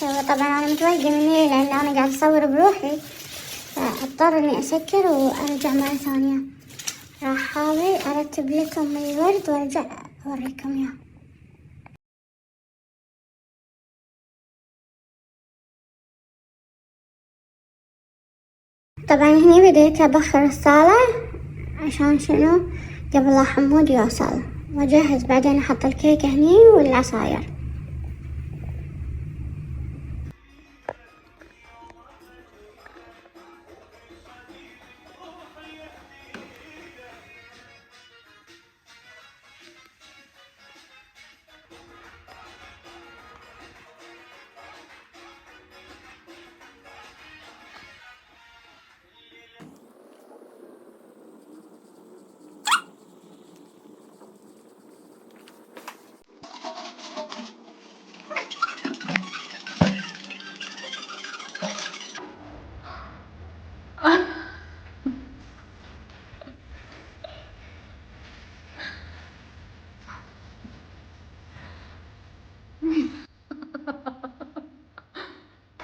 طبعا أنا متوهقة مني لأن أنا قاعدة أصور بروحي، فأضطر إني أسكر وأرجع مرة ثانية. راح أحاول أرتب لكم الورد وأرجع أوريكم إياه. طبعا هني بديت أبخر الصالة عشان شنو؟ قبل لا حمود يوصل، وأجهز بعدين أحط الكيكة هني والعصاير.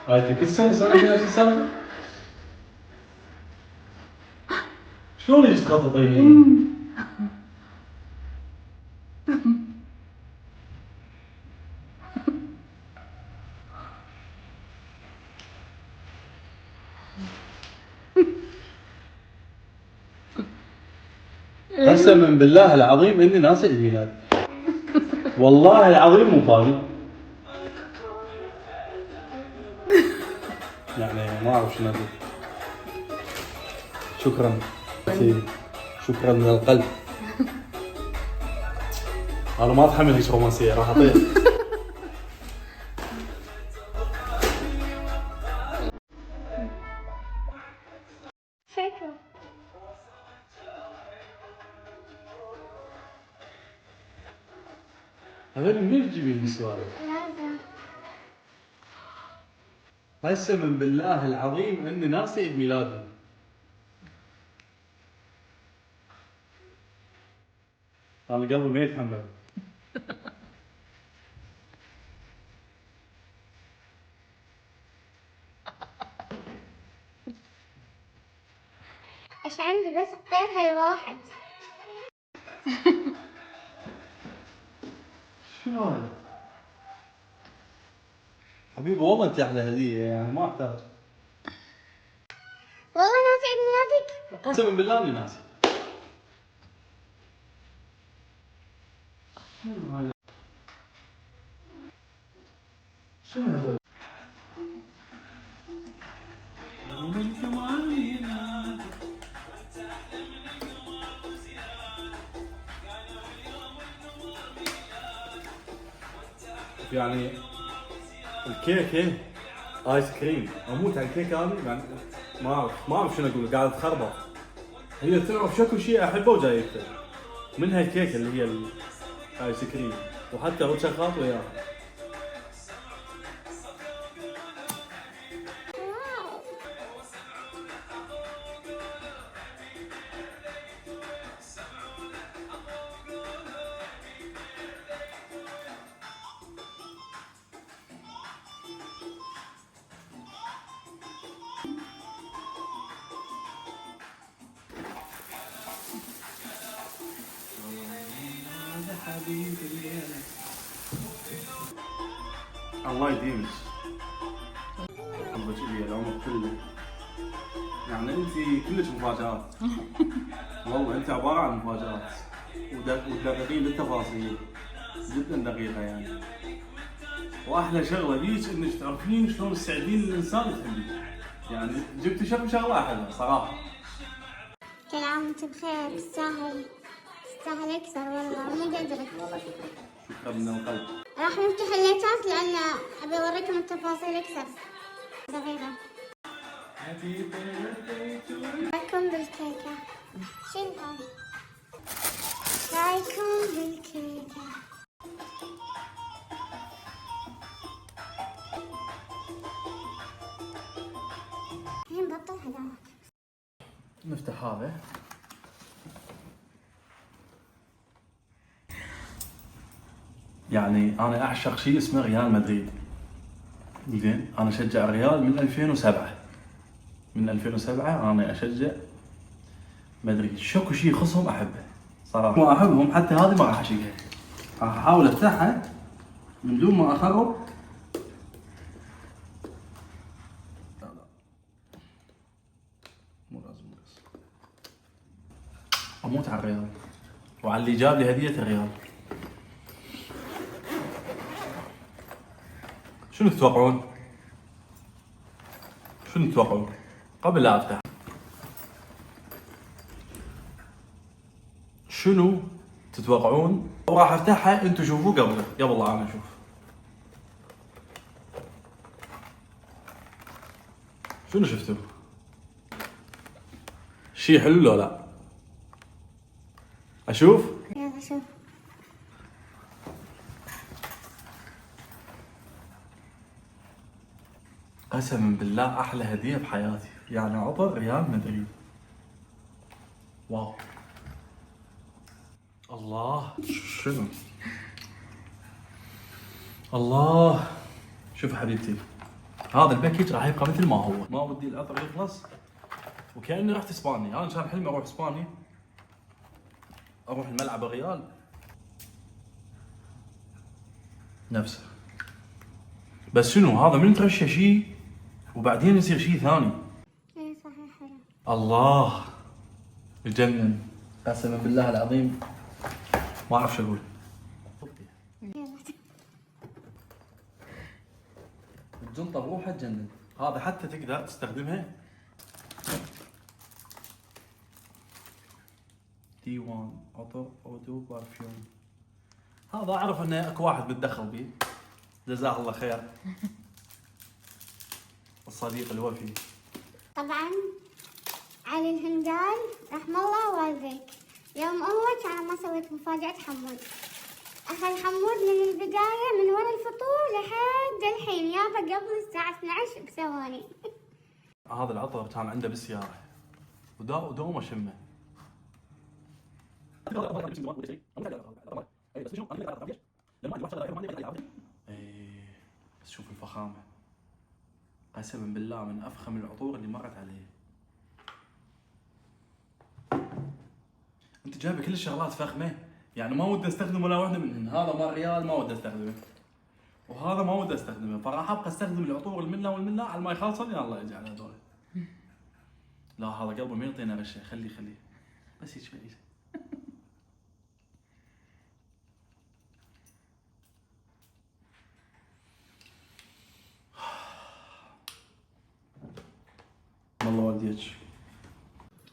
هاي كل سنة فيها شي سنة؟ شلون يجي تخطط هي؟ قسما بالله العظيم اني ناسي الميلاد. والله العظيم مو فاهم. يعني ما اعرف شنو اقول. شكرا. شكرا من القلب. انا ما اتحمل هيك رومانسيه، راح اطير. شكرا. هذول منين تجيبين السوالف؟ قسما بالله العظيم اني ناسي عيد ميلادي. انا قلبي ما يتحمل. إيش عندي بس الطير هالواحد. شنو هذا؟ حبيبي والله انت احلى هديه، يعني ما احتاج. والله ناسي عيد ميلادك؟ قسما بالله اني ناسي. شنو هذا؟ شنو هذا؟ يعني الكيكه ايس كريم، اموت على الكيكه هذه يعني. ما اعرف شنو اقول، قاعد تخربط. هي تعرف شكو شيء احبه وجايبته منها الكيكه اللي هي الايس كريم، وحتى رشقات وياها. الله يديمك. حبك الي العمر كله. يعني انت كلش مفاجآت. والله انت عباره عن مفاجآت ودقيقين للتفاصيل، جدا دقيقه يعني. واحلى شغله بيك انك تعرفين شلون تساعدين الانسان تحبيه. يعني جبت شغله حلوه صراحه. كل عام وانت بخير. تستاهل أكثر والله، مو قدرك. شكرا من القلب. راح نفتح الليتات لأن أبي أوريكم التفاصيل أكثر. دقيقة. رايكم بالكيكة؟ شيلها. رايكم بالكيكة؟ الحين بطل هذاك. نفتح هذا. يعني انا اعشق شيء اسمه ريال مدريد. زين انا اشجع الريال من 2007. من 2007 انا اشجع. ما ادري شكو شيء يخصهم احبه صراحه. ما احبهم حتى هذه ما راح اشيلها. راح احاول افتحها من دون ما اخرب. لا مو لازم نقص. اموت على الريال وعلى اللي جاب لي هديه الريال. شنو تتوقعون؟ شنو تتوقعون؟ قبل لا افتح شنو تتوقعون؟ وراح افتحها انتم شوفوا قبل لا انا اشوف. شنو شفتوا؟ شي حلو لو لا؟ اشوف؟ يلا شوف. قسما بالله احلى هديه بحياتي، يعني عطر ريال مدريد. واو الله شنو؟ الله شوف حبيبتي، هذا الباكج راح يبقى مثل ما هو. ما ودي العطر يخلص وكاني رحت اسبانيا. انا كان حلمي اروح اسبانيا، اروح الملعب الريال نفسه. بس شنو هذا من ترشى شيء وبعدين يصير شيء ثاني. ايه صحيح حلو. الله يجنن قسما بالله العظيم ما اعرف شو اقول. يلا. الجنطه بروحها تجنن. هذا حتى تقدر تستخدمها دي 1 عطر اودو بارفيوم. هذا اعرف انه اكو واحد بتدخل بيه جزاه الله خير. الصديق الوفي. طبعا علي الهندال رحم الله والديك، يوم هو كان ما سويت مفاجأة حمود، أخذ حمود من البداية من ورا الفطور لحد الحين يابا قبل الساعة 12 بثواني. هذا العطر كان عنده بالسيارة ودوم اشمه. بس شوف الفخامة، قسما بالله من افخم العطور اللي مرت علي. انت جايب كل الشغلات فخمة، يعني ما ودي استخدم ولا واحدة منهن. هذا مال ريال ما ودي استخدمه، وهذا ما ودي استخدمه، فراح ابقى استخدم العطور المنا والمنا على ما يخلصن. يا الله يجعل هذول. لا هذا قلبه ما يعطينا غشه. خليه بس هيك شوي. والله والديك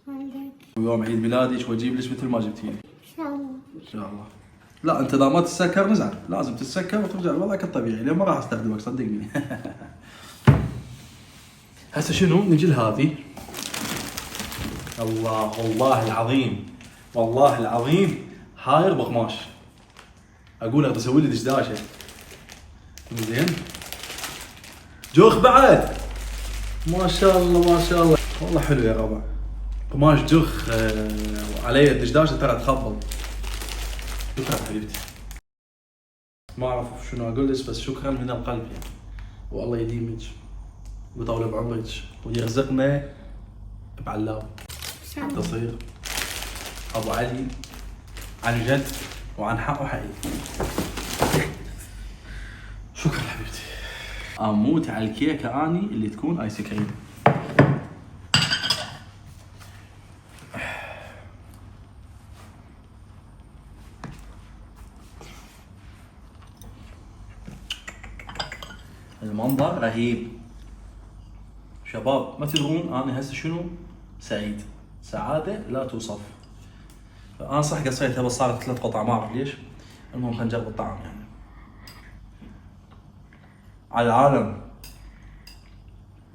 والديك ويوم عيد ميلادك واجيب لك مثل ما جبتي لي إن شاء الله. ان شاء الله. لا انت اذا ما تتسكر نزعل، لازم تتسكر وترجع لوضعك الطبيعي. لين ما راح استخدمك صدقني. هسه شنو نجي لهذه. والله العظيم والله العظيم حاير بقماش. اقول لك تسوي لي دشداشه زين. جوخ بعد ما شاء الله ما شاء الله والله حلو يا ربع. قماش جخ وعليه الدشداشه ترى تخبل. شكرا حبيبتي. ما اعرف شنو اقول لك بس شكرا من القلب يعني. والله يديمك ويطول بعمرك ويرزقنا بعلاوي تصير ابو علي عن جد وعن حق وحقيقي. شكرا حبيبتي. اموت على الكيكه اني اللي تكون ايس كريم. المنظر رهيب شباب. ما تدرون انا هسه شنو سعيد، سعاده لا توصف. انا صح قصيتها بس صارت 3 قطع ما اعرف ليش. المهم خلينا نجرب الطعم يعني. على العالم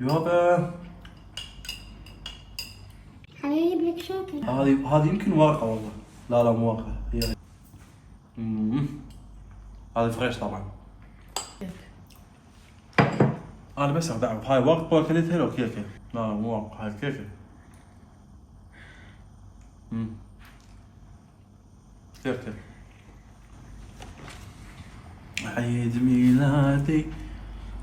يابا. حبيب لك شوكة. هذه يمكن ورقه والله. لا مو ورقه هي. هذه فريش طبعا. انا بس ابي اعرف هاي ورقه ولا كلتها لو كيكه؟ لا مو ورقه هاي كيكه. كيكه. عيد ميلادي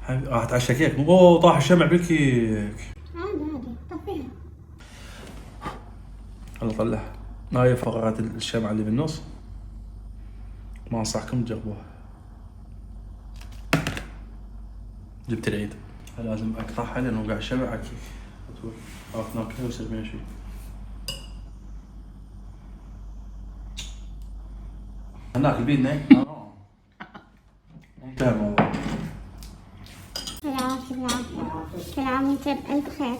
راح اتعشى كيك. اوه طاح الشمع بالكيك. عادي طفيها. يلا طلع. هاي فقرات الشمع اللي بالنص، ما انصحكم تجربوها. جبت العيد، لازم اقطعها لانه قاعد شمع على الكيك. عرفت ناكلها ويصير بينا شيء. ناكل بيدنا. انتهى الموضوع. بالعافية كل عام وانت بألف خير.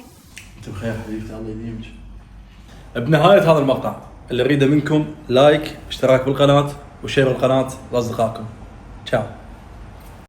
انت بخير حبيبتي، الله يديمك. بنهاية هذا المقطع اللي اريده منكم لايك، اشتراك بالقناة وشير القناة لاصدقائكم. تشاو.